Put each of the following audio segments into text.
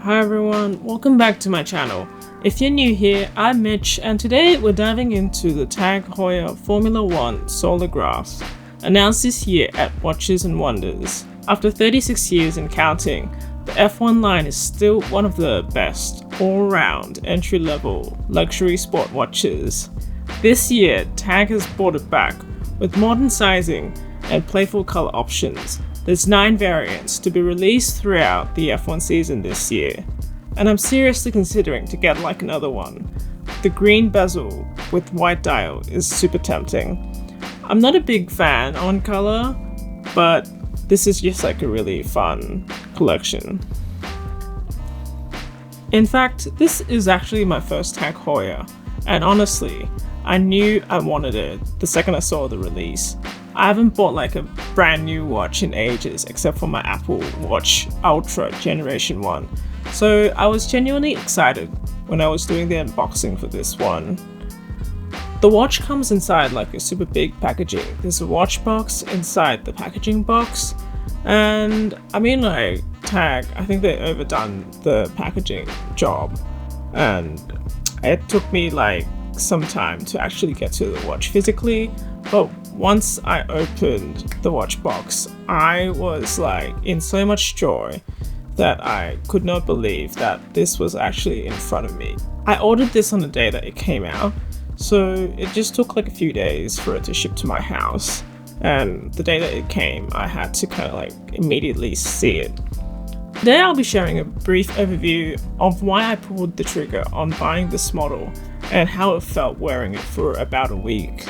Hi everyone, welcome back to my channel. If you're new here, I'm Mitch and today we're diving into the TAG Heuer Formula 1 Solargraphy, announced this year at Watches and Wonders. After 36 years and counting, the F1 line is still one of the best all-round entry-level luxury sport watches. This year, TAG has brought it back with modern sizing and playful color options. There's 9 variants to be released throughout the F1 season this year, and I'm seriously considering to get like another one. The green bezel with white dial is super tempting. I'm not a big fan on color, but this is just like a really fun collection. In fact, this is actually my first TAG Heuer, and honestly, I knew I wanted it the second I saw the release. I haven't bought like a brand new watch in ages except for my Apple Watch Ultra Generation 1. So I was genuinely excited when I was doing the unboxing for this one. The watch comes inside like a super big packaging. There's a watch box inside the packaging box. And I mean like TAG, I think they overdone the packaging job. And it took me like some time to actually get to the watch physically. But once I opened the watch box, I was like in so much joy that I could not believe that this was actually in front of me. I ordered this on the day that it came out, so it just took like a few days for it to ship to my house. And the day that it came, I had to kind of like immediately see it. Today I'll be sharing a brief overview of why I pulled the trigger on buying this model and how it felt wearing it for about a week.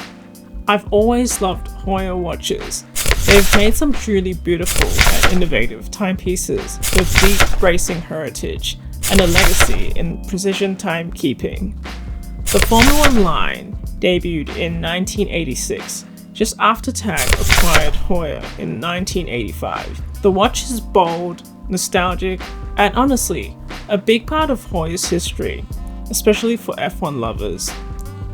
I've always loved Heuer watches. They've made some truly beautiful and innovative timepieces with deep racing heritage and a legacy in precision timekeeping. The Formula 1 line debuted in 1986, just after TAG acquired Heuer in 1985. The watch is bold, nostalgic, and honestly, a big part of Heuer's history, especially for F1 lovers.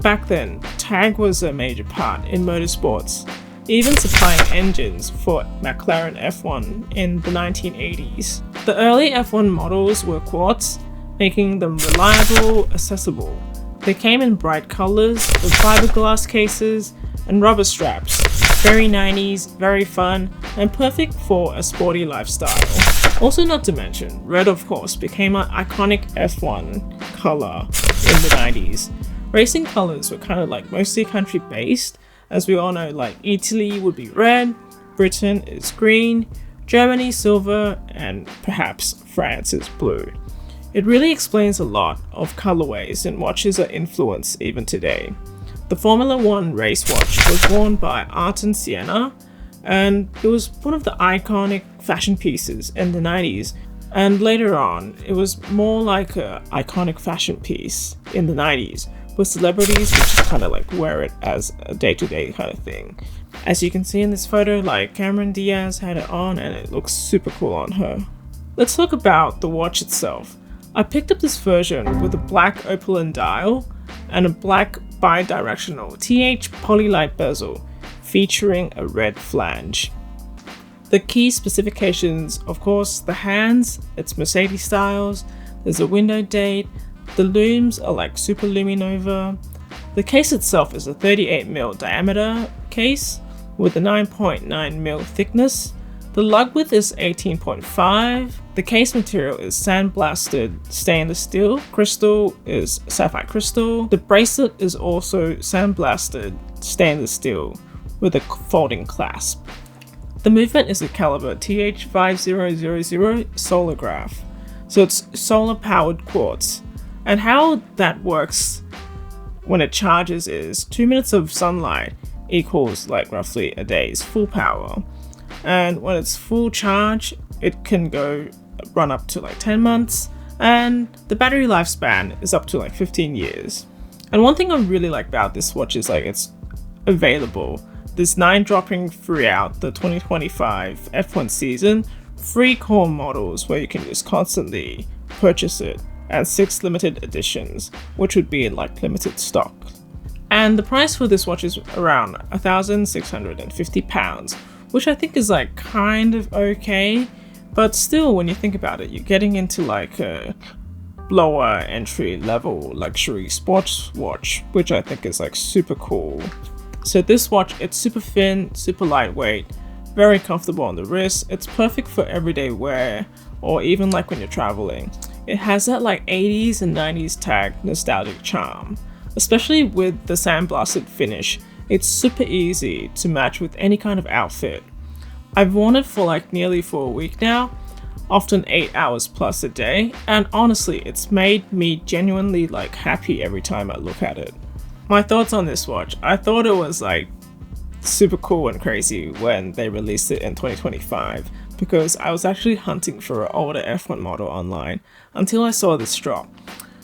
Back then, TAG was a major part in motorsports, even supplying engines for McLaren F1 in the 1980s. The early F1 models were quartz, making them reliable, accessible. They came in bright colors with fiberglass cases and rubber straps. Very 90s, very fun, and perfect for a sporty lifestyle. Also not to mention, red of course became an iconic F1 color in the 90s. Racing colors were kind of like mostly country based, as we all know like Italy would be red, Britain is green, Germany silver, and perhaps France is blue. It really explains a lot of colorways and watches are influenced even today. The Formula 1 race watch was worn by Ayrton Senna, and it was one of the iconic fashion pieces in the 90s. And later on, it was more like an iconic fashion piece in the 90s, with celebrities which just kind of like wear it as a day-to-day kind of thing. As you can see in this photo, like Cameron Diaz had it on and it looks super cool on her. Let's talk about the watch itself. I picked up this version with a black opaline dial and a black bi-directional TH Polylite bezel featuring a red flange. The key specifications, of course, the hands, it's Mercedes styles, there's a window date, the looms are like Super Luminova. The case itself is a 38mm diameter case with a 9.9mm thickness. The lug width is 18.5. The case material is sandblasted stainless steel. Crystal is sapphire crystal. The bracelet is also sandblasted stainless steel with a folding clasp. The movement is a caliber TH5000 Solargraphy, so it's solar powered quartz. And how that works when it charges is 2 minutes of sunlight equals like roughly a day's full power. And when it's full charge, it can run up to like 10 months, and the battery lifespan is up to like 15 years. And one thing I really like about this watch is like it's available. There's 9 dropping throughout the 2025 F1 season, 3 core models where you can just constantly purchase it, and 6 limited editions, which would be in like limited stock. And the price for this watch is around £1,650, which I think is like kind of okay, But still, when you think about it, you're getting into like a lower entry level luxury sports watch, which I think is like super cool. So this watch, it's super thin, super lightweight, very comfortable on the wrist. It's perfect for everyday wear or even like when you're traveling. It has that like 80s and 90s tag nostalgic charm, especially with the sandblasted finish. It's super easy to match with any kind of outfit. I've worn it for like nearly for a week now, often 8 hours plus a day, and honestly, it's made me genuinely like happy every time I look at it. My thoughts on this watch: I thought it was like super cool and crazy when they released it in 2025, because I was actually hunting for an older F1 model online until I saw this drop.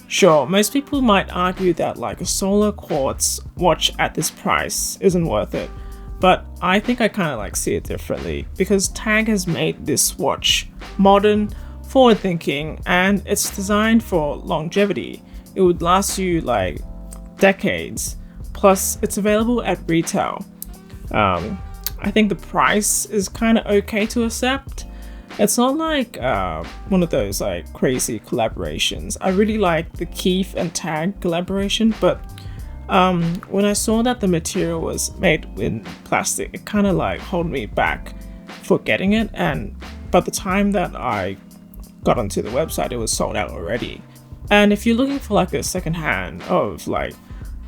Sure, most people might argue that like a solar quartz watch at this price isn't worth it, but I think I kind of like see it differently, because TAG has made this watch modern, forward thinking, and it's designed for longevity. It would last you like decades, plus it's available at retail. I think the price is kind of okay to accept. It's not like one of those like crazy collaborations. I really like the Keith and Tag collaboration, but when I saw that the material was made in plastic, it kind of like held me back for getting it, and by the time that I got onto the website, it was sold out already. And if you're looking for like a second hand of like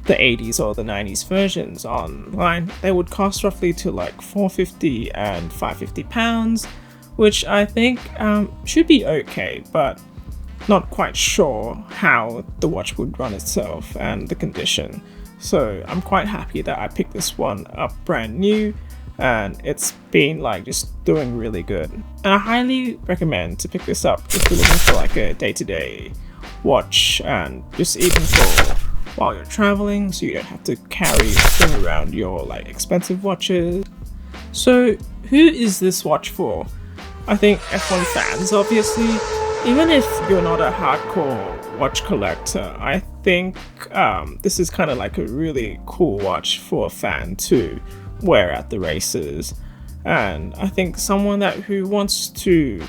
the 80s or the 90s versions online, they would cost roughly to like £450 and £550, which I think should be okay, but not quite sure how the watch would run itself and the condition. So I'm quite happy that I picked this one up brand new, and it's been like just doing really good. And I highly recommend to pick this up if you're looking for like a day-to-day watch, and just even for while you're traveling, so you don't have to bring around your like expensive watches. So who is this watch for? I think F1 fans, obviously. Even if you're not a hardcore watch collector, I think this is kind of like a really cool watch for a fan to wear at the races. And I think someone who wants to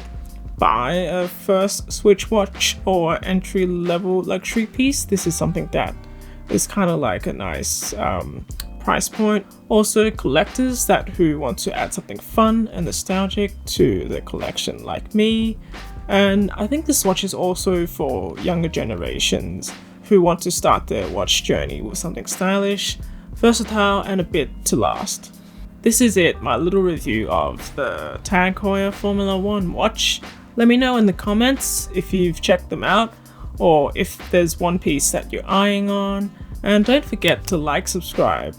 buy a first Switch watch or entry level luxury piece, this is something that is kind of like a nice price point. Also, collectors who want to add something fun and nostalgic to the collection like me. And I think this watch is also for younger generations who want to start their watch journey with something stylish, versatile, and a bit to last. This is it, my little review of the TAG Heuer Formula 1 watch. Let me know in the comments if you've checked them out, or if there's one piece that you're eyeing on. And don't forget to like, subscribe,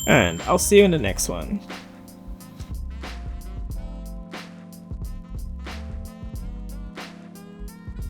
and I'll see you in the next one.